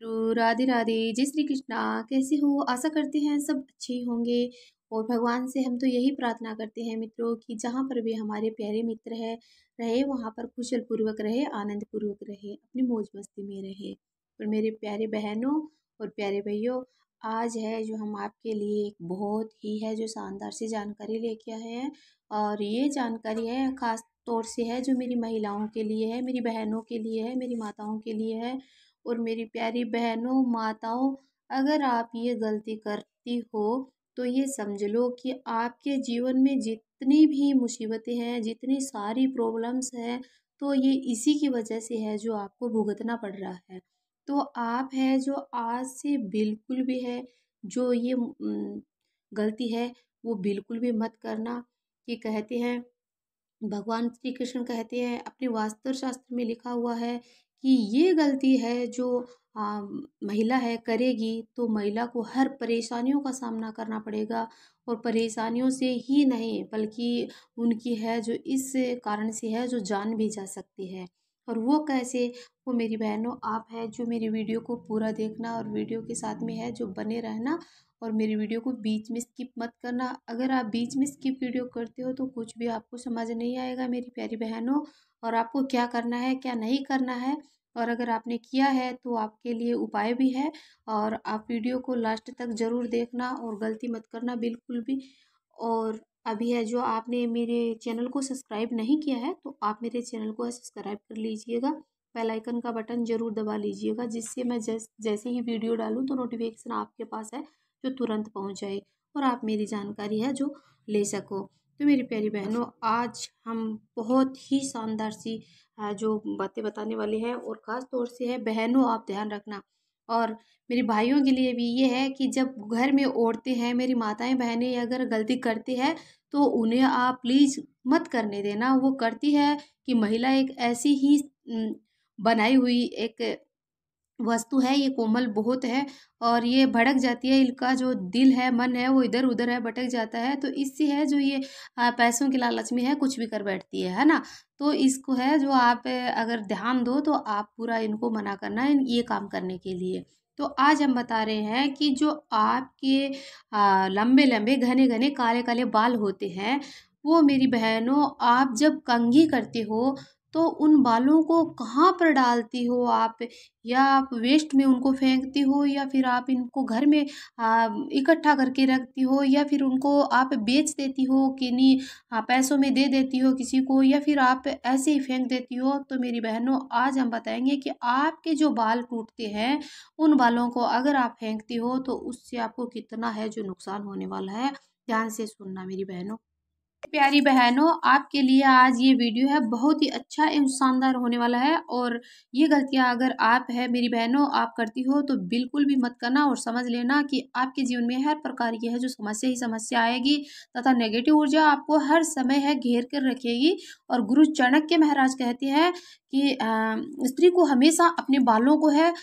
तो राधे राधे, जय श्री कृष्णा। कैसे हो? आशा करते हैं सब अच्छे ही होंगे। और भगवान से हम तो यही प्रार्थना करते हैं मित्रों कि जहाँ पर भी हमारे प्यारे मित्र है रहे वहाँ पर कुशल पूर्वक रहे, आनंद पूर्वक रहे, अपनी मौज मस्ती में रहे। और मेरे प्यारे बहनों और प्यारे भाइयों, आज है जो हम आपके लिए एक बहुत ही है जो शानदार सी जानकारी लेके आए हैं। और ये जानकारी है खास तौर से है जो मेरी महिलाओं के लिए है, मेरी बहनों के लिए है, मेरी माताओं के लिए है। और मेरी प्यारी बहनों माताओं, अगर आप ये गलती करती हो तो ये समझ लो कि आपके जीवन में जितनी भी मुसीबतें हैं, जितनी सारी प्रॉब्लम्स हैं, तो ये इसी की वजह से है जो आपको भुगतना पड़ रहा है। तो आप है जो आज से बिल्कुल भी है जो ये गलती है वो बिल्कुल भी मत करना। कि कहते हैं भगवान श्री कृष्ण कहते हैं अपने वास्त्र शास्त्र में लिखा हुआ है कि ये गलती है जो महिला है करेगी तो महिला को हर परेशानियों का सामना करना पड़ेगा। और परेशानियों से ही नहीं बल्कि उनकी है जो इस कारण से है जो जान भी जा सकती है। और वो कैसे? वो मेरी बहनों आप है जो मेरी वीडियो को पूरा देखना और वीडियो के साथ में है जो बने रहना। और मेरी वीडियो को बीच में स्किप मत करना। अगर आप बीच में स्किप वीडियो करते हो तो कुछ भी आपको समझ नहीं आएगा मेरी प्यारी बहनों। और आपको क्या करना है क्या नहीं करना है, और अगर आपने किया है तो आपके लिए उपाय भी है। और आप वीडियो को लास्ट तक ज़रूर देखना और गलती मत करना बिल्कुल भी। और अभी है जो आपने मेरे चैनल को सब्सक्राइब नहीं किया है तो आप मेरे चैनल को सब्सक्राइब कर लीजिएगा, बेल आइकन का बटन ज़रूर दबा लीजिएगा, जिससे मैं जैसे ही वीडियो डालूँ तो नोटिफिकेशन आपके पास है जो तुरंत पहुंच जाए और आप मेरी जानकारी है जो ले सको। तो मेरी प्यारी बहनों, आज हम बहुत ही शानदार सी जो बातें बताने वाले हैं। और ख़ास तौर से है बहनों आप ध्यान रखना। और मेरे भाइयों के लिए भी ये है कि जब घर में औरतें हैं, मेरी माताएं बहनें अगर गलती करती है तो उन्हें आप प्लीज़ मत करने देना। वो करती है कि महिला एक ऐसी ही बनाई हुई एक वस्तु है, ये कोमल बहुत है और ये भड़क जाती है, इनका जो दिल है मन है वो इधर उधर है भटक जाता है। तो इससे है जो ये पैसों के लालच में है कुछ भी कर बैठती है ना। तो इसको है जो आप अगर ध्यान दो तो आप पूरा इनको मना करना है ये काम करने के लिए। तो आज हम बता रहे हैं कि जो आपके लंबे लंबे घने घने काले काले बाल होते हैं, वो मेरी बहनों आप जब कंघी करते हो तो उन बालों को कहाँ पर डालती हो आप? या आप वेस्ट में उनको फेंकती हो, या फिर आप इनको घर में इकट्ठा करके रखती हो, या फिर उनको आप बेच देती हो किन्हीं पैसों में दे देती हो किसी को, या फिर आप ऐसे ही फेंक देती हो। तो मेरी बहनों आज हम बताएंगे कि आपके जो बाल टूटते हैं उन बालों को अगर आप फेंकती हो तो उससे आपको कितना है जो नुकसान होने वाला है। ध्यान से सुनना मेरी बहनों। प्यारी बहनों, आपके लिए आज ये वीडियो है बहुत ही अच्छा एवं शानदार होने वाला है। और ये गलतियां अगर आप है मेरी बहनों आप करती हो तो बिल्कुल भी मत करना। और समझ लेना कि आपके जीवन में हर प्रकार की है जो समस्या ही समस्या आएगी तथा नेगेटिव ऊर्जा आपको हर समय है घेर कर रखेगी। और गुरु चाणक्य महाराज कहते हैं कि स्त्री को हमेशा अपने बालों को है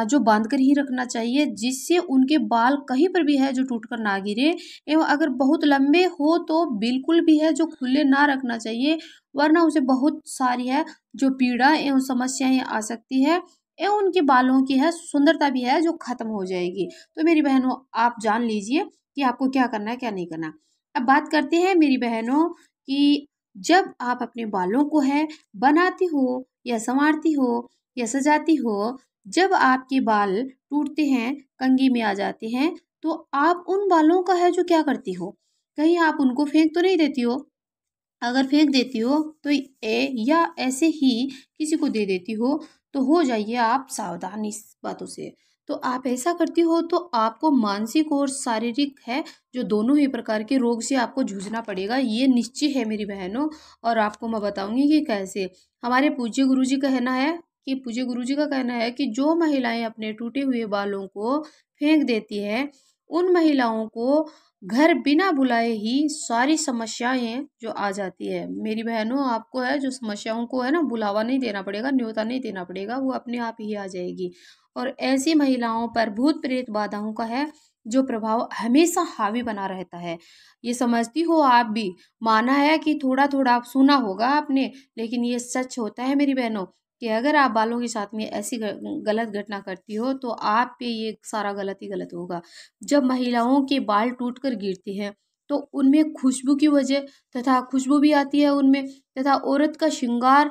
जो बांध कर ही रखना चाहिए, जिससे उनके बाल कहीं पर भी है जो टूट कर ना गिरे। एवं अगर बहुत लंबे हो तो बिल्कुल भी है जो खुले ना रखना चाहिए, वरना उसे बहुत सारी है जो पीड़ा एवं समस्याएं आ सकती है एवं उनके बालों की है सुंदरता भी है जो खत्म हो जाएगी। तो मेरी बहनों आप जान लीजिए कि आपको क्या करना है क्या नहीं करना। अब बात करते हैं मेरी बहनों कि जब आप अपने बालों को है बनाती हो या संवारती हो या सजाती हो, जब आपके बाल टूटते हैं कंघी में आ जाते हैं तो आप उन बालों का है जो क्या करती हो? कहीं आप उनको फेंक तो नहीं देती हो? अगर फेंक देती हो तो या ऐसे ही किसी को दे देती हो जाइए आप सावधान इस बातों से। तो आप ऐसा करती हो तो आपको मानसिक और शारीरिक है जो दोनों ही प्रकार के रोग से आपको जूझना पड़ेगा, ये निश्चय है मेरी बहनों। और आपको मैं बताऊंगी कि कैसे। हमारे पूज्य गुरुजी का कहना है कि पूज्य गुरुजी का कहना है कि जो महिलाएं अपने टूटे हुए बालों को फेंक देती है उन महिलाओं को घर बिना बुलाए ही सारी समस्याएं जो आ जाती है। मेरी बहनों आपको है जो समस्याओं को है ना बुलावा नहीं देना पड़ेगा, न्योता नहीं देना पड़ेगा, वो अपने आप ही आ जाएगी। और ऐसी महिलाओं पर भूत प्रेत बाधाओं का है जो प्रभाव हमेशा हावी बना रहता है। ये समझती हो आप भी, माना है कि थोड़ा थोड़ा आप सुना होगा आपने, लेकिन ये सच होता है मेरी बहनों। कि अगर आप बालों के साथ में ऐसी गलत घटना करती हो तो आप पे ये सारा गलत ही गलत होगा। जब महिलाओं के बाल टूट कर गिरते हैं तो उनमें खुशबू की वजह तथा खुशबू भी आती है उनमें, तथा औरत का श्रृंगार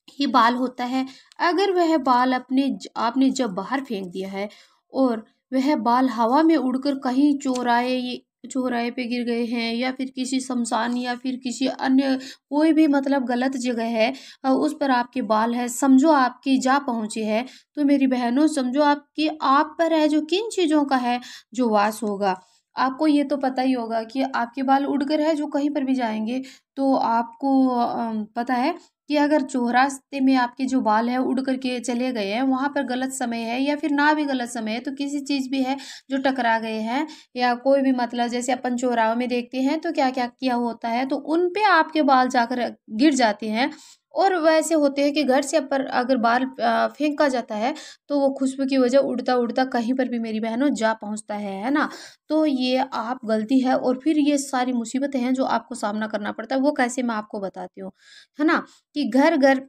ही बाल होता है। अगर वह बाल आपने जब बाहर फेंक दिया है और वह बाल हवा में उड़कर कहीं चौराहे पे गिर गए हैं, या फिर किसी शमशान या फिर किसी अन्य कोई भी मतलब गलत जगह है, उस पर आपके बाल है, समझो आपकी जा पहुँचे है, तो मेरी बहनों समझो आपकी आप पर है जो किन चीज़ों का है जो वास होगा। आपको ये तो पता ही होगा कि आपके बाल उड़कर है जो कहीं पर भी जाएंगे, तो आपको पता है कि अगर चौरास्ते में आपके जो बाल है उड़ करके चले गए हैं, वहाँ पर गलत समय है या फिर ना भी गलत समय है, तो किसी चीज़ भी है जो टकरा गए हैं, या कोई भी मतलब जैसे अपन चौराहों में देखते हैं तो क्या क्या किया होता है, तो उन पे आपके बाल जाकर गिर जाते हैं। और वैसे होते हैं कि घर से पर अगर बाल फेंका जाता है तो वो खुशबू की वजह उड़ता उड़ता कहीं पर भी मेरी बहनों जा पहुँचता है ना। तो ये आप गलती है, और फिर ये सारी मुसीबतें हैं जो आपको सामना करना पड़ता है, वो कैसे मैं आपको बताती हूँ, है ना। कि घर घर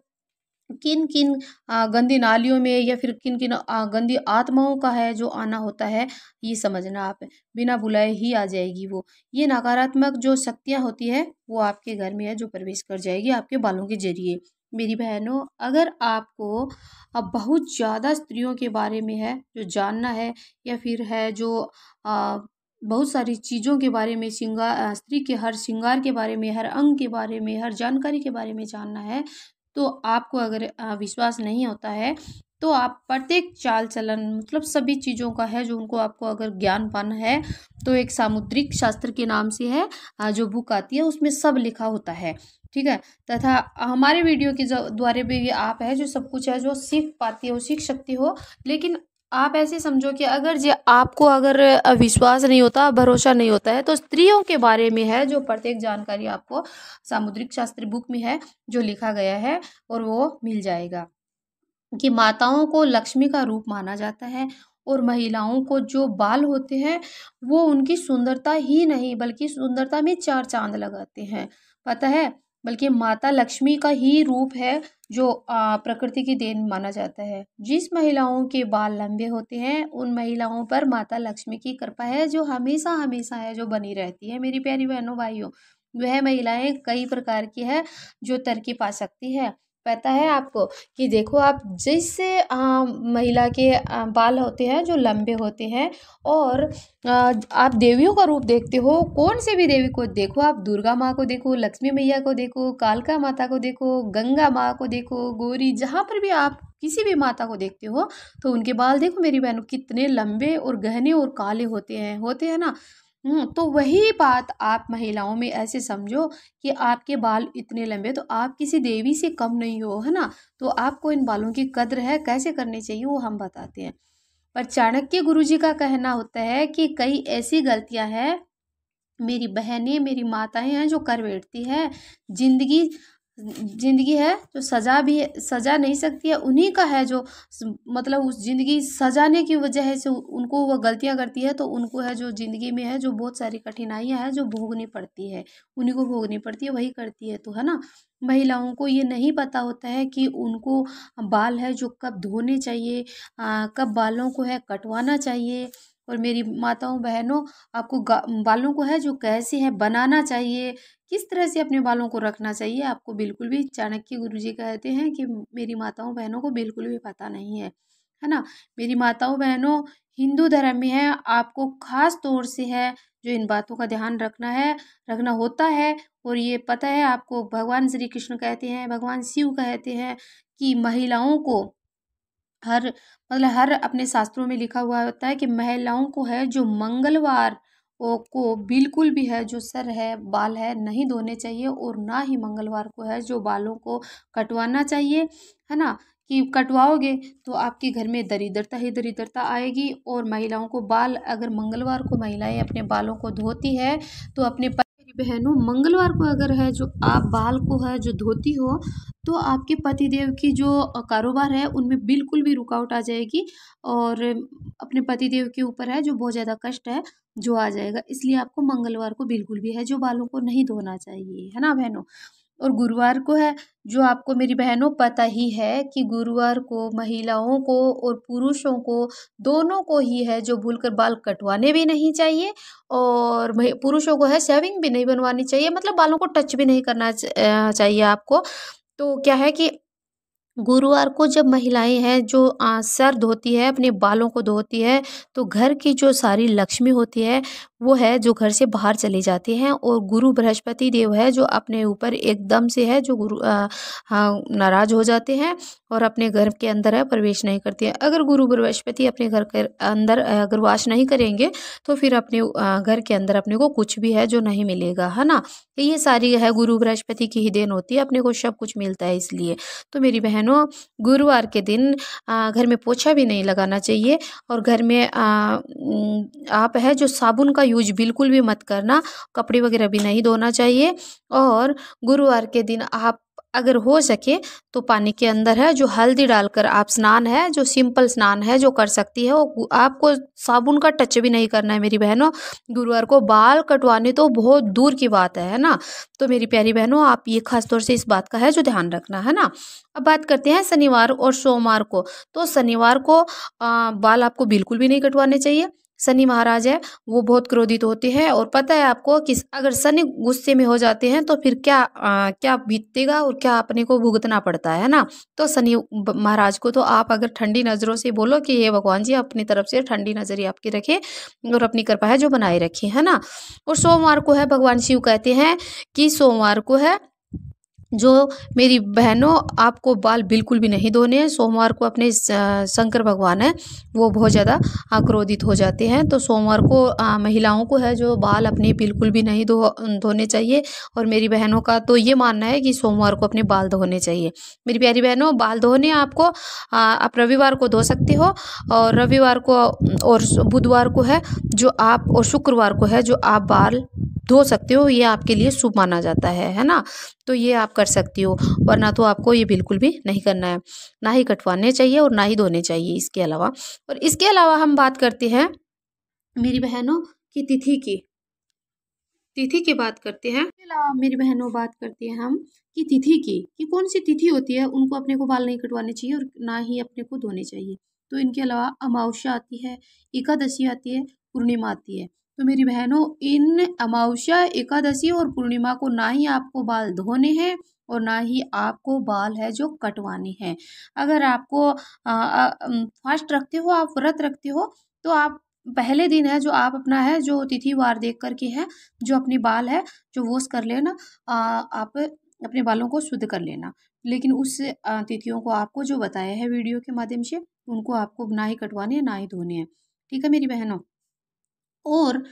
किन किन गंदी नालियों में या फिर किन किन गंदी आत्माओं का है जो आना होता है, ये समझना आप, बिना बुलाए ही आ जाएगी वो। ये नकारात्मक जो शक्तियाँ होती है वो आपके घर में है जो प्रवेश कर जाएगी आपके बालों के जरिए। मेरी बहनों, अगर आपको अब बहुत ज़्यादा स्त्रियों के बारे में है जो जानना है, या फिर है जो अ, बहुत सारी चीज़ों के बारे में, स्त्री के हर श्रृंगार के बारे में, हर अंग के बारे में, हर जानकारी के बारे में जानना है, तो आपको अगर विश्वास नहीं होता है, तो आप प्रत्येक चाल चलन मतलब सभी चीज़ों का है जो उनको आपको अगर ज्ञान पाना है, तो एक सामुद्रिक शास्त्र के नाम से है, जो बुक आती है उसमें सब लिखा होता है। ठीक है। तथा हमारे वीडियो के द्वारा भी आप है जो सब कुछ है जो सीख पाती हो, सीख सकती हो। लेकिन आप ऐसे समझो कि अगर जे आपको अगर विश्वास नहीं होता, भरोसा नहीं होता है, तो स्त्रियों के बारे में है जो प्रत्येक जानकारी आपको सामुद्रिक शास्त्र बुक में है जो लिखा गया है, और वो मिल जाएगा। कि माताओं को लक्ष्मी का रूप माना जाता है, और महिलाओं को जो बाल होते हैं वो उनकी सुंदरता ही नहीं बल्कि सुंदरता में चार चांद लगाते हैं, पता है। बल्कि माता लक्ष्मी का ही रूप है जो प्रकृति की देन माना जाता है। जिस महिलाओं के बाल लंबे होते हैं उन महिलाओं पर माता लक्ष्मी की कृपा है जो हमेशा हमेशा है जो बनी रहती है। मेरी प्यारी बहनों भाइयों, वह महिलाएं कई प्रकार की है जो तरक्की पा सकती है। पता है आपको कि देखो आप जिस महिला के बाल होते हैं जो लंबे होते हैं, और आप देवियों का रूप देखते हो, कौन से भी देवी को देखो, आप दुर्गा माँ को देखो, लक्ष्मी मैया को देखो, कालका माता को देखो, गंगा माँ को देखो, गौरी, जहाँ पर भी आप किसी भी माता को देखते हो तो उनके बाल देखो मेरी बहनों कितने लंबे और गहने और काले होते हैं ना। तो वही बात आप महिलाओं में ऐसे समझो कि आपके बाल इतने लंबे, तो आप किसी देवी से कम नहीं हो, है ना। तो आपको इन बालों की कद्र है कैसे करनी चाहिए वो हम बताते हैं। पर चाणक्य गुरुजी का कहना होता है कि कई ऐसी गलतियां हैं मेरी बहनें, मेरी माताएं हैं जो कर बैठती है। जिंदगी जिंदगी है जो सजा नहीं सकती है, उन्हीं का है जो मतलब उस जिंदगी सजाने की वजह से उनको वो गलतियां करती है, तो उनको है जो जिंदगी में है जो बहुत सारी कठिनाइयां हैं जो भोगनी पड़ती है, उन्हीं को भोगनी पड़ती है, वही करती है, तो है ना। महिलाओं को ये नहीं पता होता है कि उनको बाल है जो कब धोने चाहिए, कब बालों को है कटवाना चाहिए। और मेरी माताओं बहनों, आपको बालों को है जो कैसे है बनाना चाहिए, किस तरह से अपने बालों को रखना चाहिए, आपको बिल्कुल भी चाणक्य गुरुजी कहते हैं कि मेरी माताओं बहनों को बिल्कुल भी पता नहीं है ना। मेरी माताओं बहनों, हिंदू धर्म में है आपको खास तौर से है जो इन बातों का ध्यान रखना होता है। और ये पता है आपको, भगवान श्री कृष्ण कहते हैं, भगवान शिव कहते हैं कि महिलाओं को हर अपने शास्त्रों में लिखा हुआ होता है कि महिलाओं को है जो मंगलवार को बिल्कुल भी है जो सर है बाल है नहीं धोने चाहिए, और ना ही मंगलवार को है जो बालों को कटवाना चाहिए, है ना। कि कटवाओगे तो आपके घर में दरिद्रता ही दरिद्रता आएगी। और महिलाओं को बाल अगर मंगलवार को महिलाएं अपने बालों को धोती है तो अपने मेरी बहनों, मंगलवार को अगर है जो आप बाल को है जो धोती हो तो आपके पतिदेव की जो कारोबार है उनमें बिल्कुल भी रुकावट आ जाएगी, और अपने पतिदेव के ऊपर है जो बहुत ज़्यादा कष्ट है जो आ जाएगा। इसलिए आपको मंगलवार को बिल्कुल भी है जो बालों को नहीं धोना चाहिए, है ना बहनों। और गुरुवार को है जो आपको मेरी बहनों पता ही है कि गुरुवार को महिलाओं को और पुरुषों को दोनों को ही है जो भूलकर बाल कटवाने भी नहीं चाहिए, और पुरुषों को है शेविंग भी नहीं बनवानी चाहिए, मतलब बालों को टच भी नहीं करना चाहिए आपको। तो क्या है कि गुरुवार को जब महिलाएं हैं जो सर धोती है, अपने बालों को धोती है, तो घर की जो सारी लक्ष्मी होती है वो है जो घर से बाहर चली जाती हैं, और गुरु बृहस्पति देव है जो अपने ऊपर एकदम से है जो हाँ, नाराज हो जाते हैं और अपने घर के अंदर है प्रवेश नहीं करते हैं। अगर गुरु बृहस्पति अपने घर के अंदर अगर वास नहीं करेंगे तो फिर अपने घर के अंदर अपने को कुछ भी है जो नहीं मिलेगा, है ना। तो ये सारी है गुरु बृहस्पति की ही देन होती है, अपने को सब कुछ मिलता है इसलिए। तो मेरी बहनों, गुरुवार के दिन घर में पोछा भी नहीं लगाना चाहिए, और घर में आप है जो साबुन का यूज बिल्कुल भी मत करना, कपड़े वगैरह भी नहीं धोना चाहिए। और गुरुवार के दिन आप अगर हो सके तो पानी के अंदर है जो हल्दी डालकर आप स्नान है जो सिंपल स्नान है जो कर सकती है, वो आपको साबुन का टच भी नहीं करना है मेरी बहनों। गुरुवार को बाल कटवाने तो बहुत दूर की बात है ना। तो मेरी प्यारी बहनों, आप ये खास तौर से इस बात का है जो ध्यान रखना, है ना। अब बात करते हैं शनिवार और सोमवार को। तो शनिवार को बाल आपको बिल्कुल भी नहीं कटवाने चाहिए। शनि महाराज है वो बहुत क्रोधित होते हैं, और पता है आपको कि अगर शनि गुस्से में हो जाते हैं तो फिर क्या बीतेगा और क्या अपने को भुगतना पड़ता है ना। तो शनि महाराज को तो आप अगर ठंडी नज़रों से बोलो कि ये भगवान जी अपनी तरफ से ठंडी नज़र ही आपकी रखे और अपनी कृपा है जो बनाए रखे, है ना। और सोमवार को है भगवान शिव कहते हैं कि सोमवार को है जो मेरी बहनों आपको बाल बिल्कुल भी नहीं धोने हैं। सोमवार को अपने शंकर भगवान है वो बहुत ज़्यादा क्रोधित हो जाते हैं, तो सोमवार को महिलाओं को है जो बाल अपने बिल्कुल भी नहीं धोने चाहिए। और मेरी बहनों का तो ये मानना है कि सोमवार को अपने बाल धोने चाहिए। मेरी प्यारी बहनों, बाल धोने आपको आप रविवार को धो सकते हो, और रविवार को और बुधवार को है जो आप, और शुक्रवार को है जो आप बाल धो सकते हो, ये आपके लिए शुभ माना जाता है ना। तो ये आप कर सकती हो, वरना तो आपको ये बिल्कुल भी नहीं करना है, ना ही कटवाने चाहिए और ना ही धोने चाहिए इसके अलावा। और इसके अलावा हम बात करते हैं मेरी बहनों की तिथि की बात करते हैं। इसके अलावा मेरी बहनों बात करते हैं हम कि तिथि की, कि कौन सी तिथि होती है उनको अपने को बाल नहीं कटवाने चाहिए और ना ही अपने को धोने चाहिए। तो इनके अलावा अमावस्या आती है, एकादशी आती है, पूर्णिमा आती है। तो मेरी बहनों, इन अमावस्या, एकादशी और पूर्णिमा को ना ही आपको बाल धोने हैं और ना ही आपको बाल है जो कटवाने हैं। अगर आपको फास्ट रखते हो, आप व्रत रखते हो, तो आप पहले दिन है जो आप अपना है जो तिथि वार देख करके है जो अपनी बाल है जो वॉश कर लेना, आप अपने बालों को शुद्ध कर लेना। लेकिन उस तिथियों को आपको जो बताया है वीडियो के माध्यम से, उनको आपको ना ही कटवाने हैं ना ही धोने हैं, ठीक है मेरी बहनों। और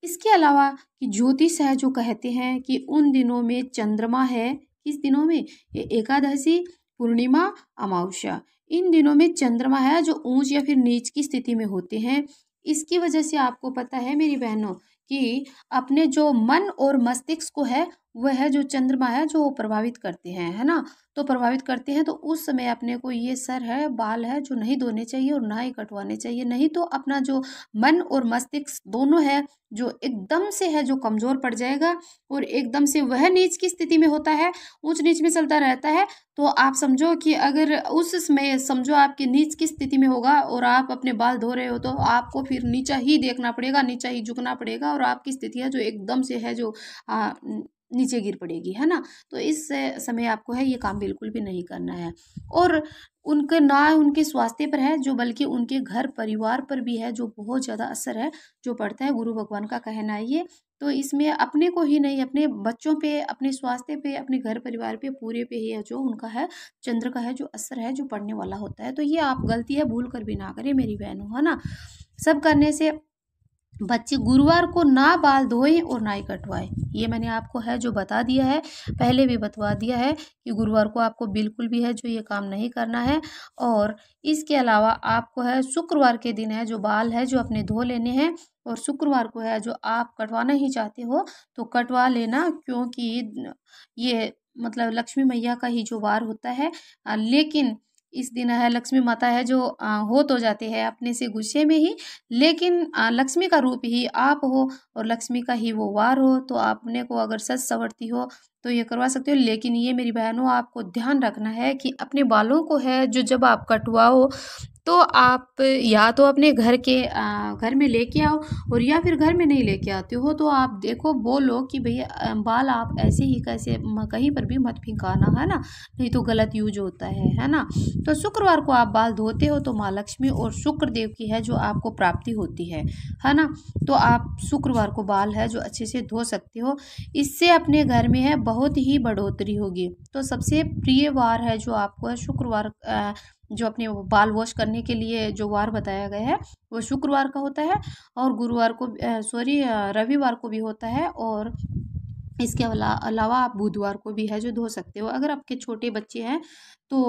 इसके अलावा कि ज्योतिष है जो कहते हैं कि उन दिनों में चंद्रमा है, किस दिनों में, ये एकादशी, पूर्णिमा, अमावस्या, इन दिनों में चंद्रमा है जो ऊंच या फिर नीच की स्थिति में होते हैं। इसकी वजह से आपको पता है मेरी बहनों कि अपने जो मन और मस्तिष्क को है वह है जो चंद्रमा है जो प्रभावित करते हैं, है ना। तो प्रभावित करते हैं, तो उस समय अपने को ये सर है, बाल है जो नहीं धोने चाहिए और ना ही कटवाने चाहिए, नहीं तो अपना जो मन और मस्तिष्क दोनों है जो एकदम से है जो कमज़ोर पड़ जाएगा, और एकदम से वह नीच की स्थिति में होता है, ऊंच नीच में चलता रहता है। तो आप समझो कि अगर उस समय समझो आपके नीच की स्थिति में होगा और आप अपने बाल धो रहे हो, तो आपको फिर नीचा ही देखना पड़ेगा, नीचा ही झुकना पड़ेगा, और आपकी स्थिति है जो एकदम से है जो नीचे गिर पड़ेगी, है ना। तो इस समय आपको है ये काम बिल्कुल भी नहीं करना है। और उनके ना उनके स्वास्थ्य पर है जो, बल्कि उनके घर परिवार पर भी है जो बहुत ज़्यादा असर है जो पड़ता है, गुरु भगवान का कहना है ये। तो इसमें अपने को ही नहीं, अपने बच्चों पे, अपने स्वास्थ्य पे, अपने घर परिवार पे, पूरे पे ही है जो उनका है चंद्र का है जो असर है जो पड़ने वाला होता है। तो ये आप गलती है भूल कर भी ना करें मेरी बहनों, है ना। सब करने से बच्चे गुरुवार को ना बाल धोएं और ना ही कटवाएं, ये मैंने आपको है जो बता दिया है, पहले भी बतवा दिया है कि गुरुवार को आपको बिल्कुल भी है जो ये काम नहीं करना है। और इसके अलावा आपको है शुक्रवार के दिन है जो बाल है जो अपने धो लेने हैं, और शुक्रवार को है जो आप कटवाना ही चाहते हो तो कटवा लेना, क्योंकि ये मतलब लक्ष्मी मैया का ही जो वार होता है। लेकिन इस दिन है लक्ष्मी माता है जो हो तो जाते हैं अपने से गुस्से में ही, लेकिन लक्ष्मी का रूप ही आप हो और लक्ष्मी का ही वो वार हो, तो अपने को अगर सच संवरती हो तो ये करवा सकते हो। लेकिन ये मेरी बहनों आपको ध्यान रखना है कि अपने बालों को है जो जब आप कटवाओ तो आप या तो अपने घर में लेके आओ, और या फिर घर में नहीं लेके आते हो तो आप देखो बोलो कि भैया बाल आप ऐसे ही कैसे कहीं पर भी मत फेंकाना, है ना, नहीं तो गलत यूज होता है ना। तो शुक्रवार को आप बाल धोते हो तो माँ लक्ष्मी और शुक्र देव की है जो आपको प्राप्ति होती है ना। तो आप शुक्रवार को बाल है जो अच्छे से धो सकते हो, इससे अपने घर में है बहुत ही बढ़ोतरी होगी। तो सबसे प्रिय वार है जो आपको है शुक्रवार, जो अपने बाल वॉश करने के लिए जो वार बताया गया है वो शुक्रवार का होता है, और गुरुवार को रविवार को भी होता है, और इसके अलावा आप बुधवार को भी है जो धो सकते हो। अगर आपके छोटे बच्चे हैं तो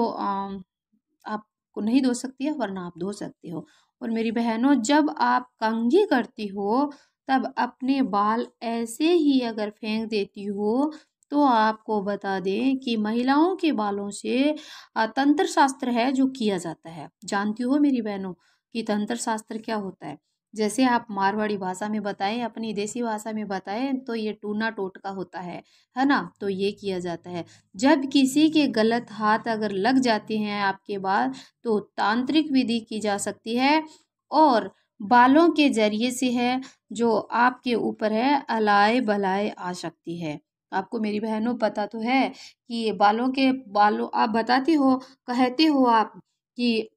आपको नहीं धो सकती है, वरना आप धो सकते हो। और मेरी बहनों जब आप कंघी करती हो तब अपने बाल ऐसे ही अगर फेंक देती हो तो आपको बता दें कि महिलाओं के बालों से तंत्र शास्त्र है जो किया जाता है। जानती हो मेरी बहनों कि तंत्र शास्त्र क्या होता है? जैसे आप मारवाड़ी भाषा में बताएं, अपनी देसी भाषा में बताएं तो ये टूना टोटका होता है ना। तो ये किया जाता है जब किसी के गलत हाथ अगर लग जाते हैं आपके बाल, तो तांत्रिक विधि की जा सकती है, और बालों के जरिए से है जो आपके ऊपर है अलाए बलाए आ सकती है। आपको मेरी बहनों पता तो है कि बालों आप बताती हो, कहते हो आप कि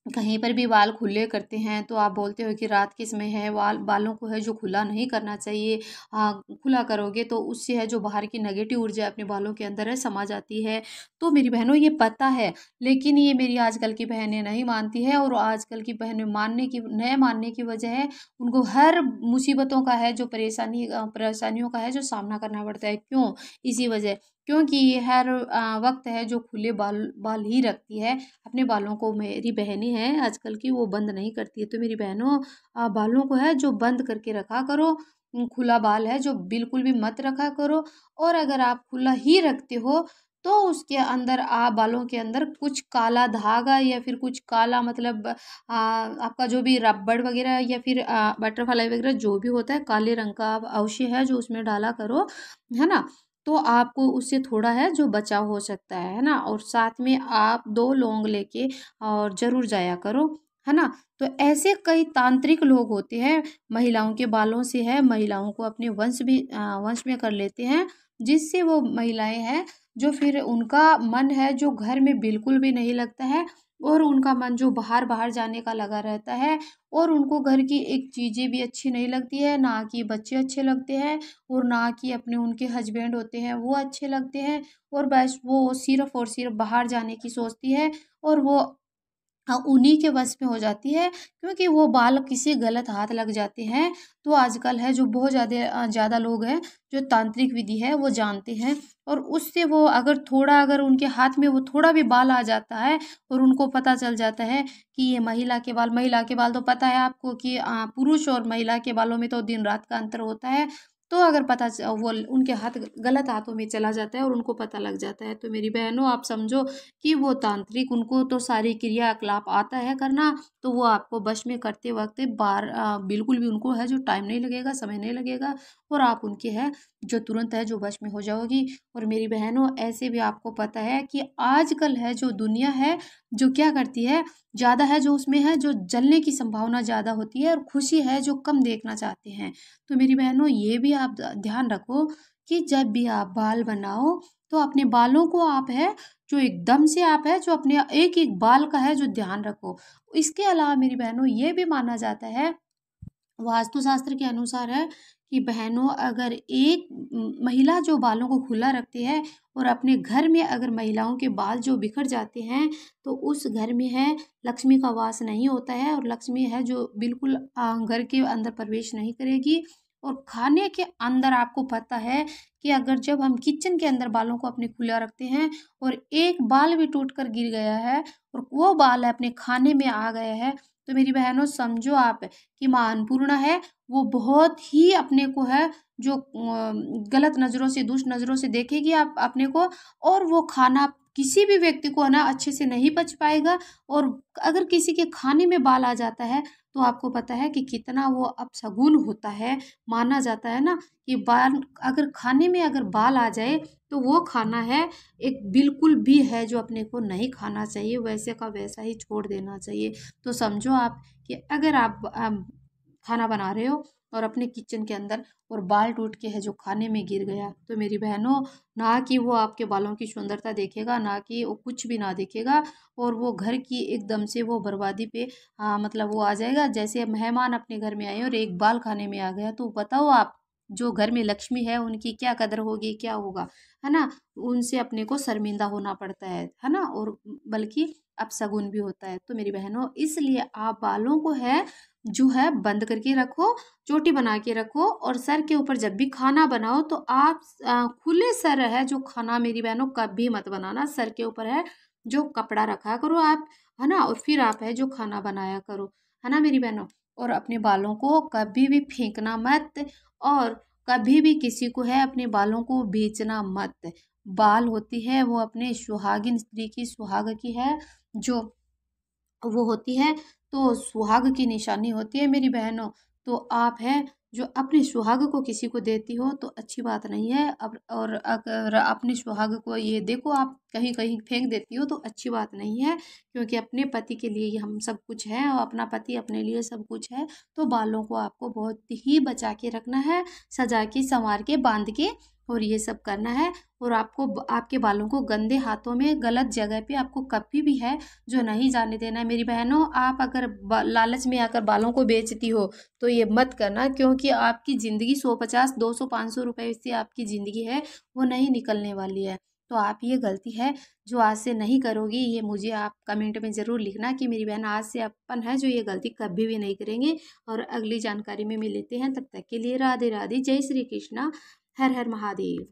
कहीं पर भी बाल खुले करते हैं तो आप बोलते हो कि रात के समय है बालों को है जो खुला नहीं करना चाहिए। खुला करोगे तो उससे है जो बाहर की नेगेटिव ऊर्जा अपने बालों के अंदर है समा जाती है। तो मेरी बहनों ये पता है, लेकिन ये मेरी आजकल की बहनें नहीं मानती है, और आजकल की बहनें न मानने की वजह है उनको हर मुसीबतों का है जो परेशानियों का है जो सामना करना पड़ता है। क्यों? इसी वजह, क्योंकि ये हर वक्त है जो खुले बाल बाल ही रखती है अपने बालों को। मेरी बहनें हैं आजकल की वो बंद नहीं करती है। तो मेरी बहनों बालों को है जो बंद करके रखा करो, खुला बाल है जो बिल्कुल भी मत रखा करो। और अगर आप खुला ही रखते हो तो उसके अंदर आप बालों के अंदर कुछ काला धागा या फिर कुछ काला मतलब आपका जो भी रबड़ वगैरह या फिर बटरफ्लाई वगैरह जो भी होता है काले रंग का आप अवश्य है जो उसमें डाला करो, है ना। तो आपको उससे थोड़ा है जो बचाव हो सकता है ना। और साथ में आप 2 लौंग लेके और ज़रूर जाया करो, है ना। तो ऐसे कई तांत्रिक लोग होते हैं महिलाओं के बालों से है महिलाओं को अपने वंश में कर लेते हैं, जिससे वो महिलाएं हैं जो फिर उनका मन है जो घर में बिल्कुल भी नहीं लगता है, और उनका मन जो बाहर बाहर जाने का लगा रहता है, और उनको घर की एक चीज़ें भी अच्छी नहीं लगती है, ना कि बच्चे अच्छे लगते हैं, और ना कि अपने उनके हस्बैंड होते हैं वो अच्छे लगते हैं। और बस वो सिर्फ़ और सिर्फ़ बाहर जाने की सोचती है, और वो उन्हीं के बस में हो जाती है, क्योंकि वो बाल किसी गलत हाथ लग जाते हैं। तो आजकल है जो बहुत ज़्यादा लोग हैं जो तांत्रिक विधि है वो जानते हैं, और उससे वो अगर उनके हाथ में वो थोड़ा भी बाल आ जाता है और उनको पता चल जाता है कि ये महिला के बाल तो पता है आपको कि पुरुष और महिला के बालों में तो दिन रात का अंतर होता है। तो अगर वो उनके हाथ गलत हाथों में चला जाता है और उनको पता लग जाता है, तो मेरी बहनों आप समझो कि वो तांत्रिक उनको तो सारी क्रियाकलाप आता है करना, तो वो आपको वश में करते वक्त बिल्कुल भी उनको है जो टाइम नहीं लगेगा, समय नहीं लगेगा, और आप उनके है जो तुरंत है जो वश में हो जाओगी। और मेरी बहनों ऐसे भी आपको पता है कि आजकल है जो दुनिया है जो क्या करती है, ज़्यादा है जो उसमें है जो जलने की संभावना ज़्यादा होती है, और खुशी है जो कम देखना चाहते हैं। तो मेरी बहनों ये भी आप ध्यान रखो कि जब भी आप बाल बनाओ तो अपने बालों को आप है जो एकदम से आप है जो अपने एक एक बाल का है जो ध्यान रखो। इसके अलावा मेरी बहनों ये भी माना जाता है वास्तुशास्त्र के अनुसार है कि बहनों अगर एक महिला जो बालों को खुला रखती है और अपने घर में अगर महिलाओं के बाल जो बिखर जाते हैं तो उस घर में है लक्ष्मी का वास नहीं होता है, और लक्ष्मी है जो बिल्कुल घर के अंदर प्रवेश नहीं करेगी। और खाने के अंदर आपको पता है कि अगर जब हम किचन के अंदर बालों को अपने खुला रखते हैं और एक बाल भी टूट कर गिर गया है और वो बाल अपने खाने में आ गया है, तो मेरी बहनों समझो आप कि माँ अन्नपूर्णा है वो बहुत ही अपने को है जो गलत नज़रों से दुष्ट नज़रों से देखेगी आप अपने को, और वो खाना किसी भी व्यक्ति को ना अच्छे से नहीं पच पाएगा। और अगर किसी के खाने में बाल आ जाता है तो आपको पता है कि कितना वो अपशगुन होता है। माना जाता है ना कि बाल अगर खाने में अगर बाल आ जाए तो वो खाना है एक बिल्कुल भी है जो अपने को नहीं खाना चाहिए, वैसे का वैसा ही छोड़ देना चाहिए। तो समझो आप कि अगर आप खाना बना रहे हो और अपने किचन के अंदर और बाल टूट के है जो खाने में गिर गया, तो मेरी बहनों, ना कि वो आपके बालों की सुंदरता देखेगा, ना कि वो कुछ भी ना देखेगा, और वो घर की एकदम से वो बर्बादी पे मतलब वो आ जाएगा। जैसे मेहमान अपने घर में आए और एक बाल खाने में आ गया, तो बताओ आप, जो घर में लक्ष्मी है उनकी क्या कदर होगी, क्या होगा, है ना। उनसे अपने को शर्मिंदा होना पड़ता है ना, और बल्कि अपशगुन भी होता है। तो मेरी बहनों, इसलिए आप बालों को है जो है बंद करके रखो, चोटी बना के रखो, और सर के ऊपर जब भी खाना बनाओ तो आप खुले सर है जो खाना मेरी बहनों कभी मत बनाना। सर के ऊपर है जो कपड़ा रखा करो आप, है ना, और फिर आप है जो खाना बनाया करो, है ना मेरी बहनों। और अपने बालों को कभी भी फेंकना मत, और कभी भी किसी को है अपने बालों को बेचना मत। बाल होती है वो अपने सुहागिन स्त्री की, सुहाग की है जो वो होती है, तो सुहाग की निशानी होती है मेरी बहनों। तो आप हैं जो अपने सुहाग को किसी को देती हो तो अच्छी बात नहीं है। अब और अगर अपने सुहाग को ये देखो आप कहीं कहीं फेंक देती हो तो अच्छी बात नहीं है, क्योंकि अपने पति के लिए ही हम सब कुछ है और अपना पति अपने लिए सब कुछ है। तो बालों को आपको बहुत ही बचा के रखना है, सजा के संवार के बांध के, और ये सब करना है। और आपको आपके बालों को गंदे हाथों में गलत जगह पे आपको कभी भी है जो नहीं जाने देना है मेरी बहनों। आप अगर लालच में आकर बालों को बेचती हो तो ये मत करना, क्योंकि आपकी ज़िंदगी 150 200 500 रुपए से आपकी ज़िंदगी है वो नहीं निकलने वाली है। तो आप ये गलती है जो आज से नहीं करोगी, ये मुझे आप कमेंट में ज़रूर लिखना कि मेरी बहन आज से अपन है जो ये गलती कभी भी नहीं करेंगे। और अगली जानकारी में मिलते हैं, तब तक के लिए राधे राधे, जय श्री कृष्णा, हर हर महादेव।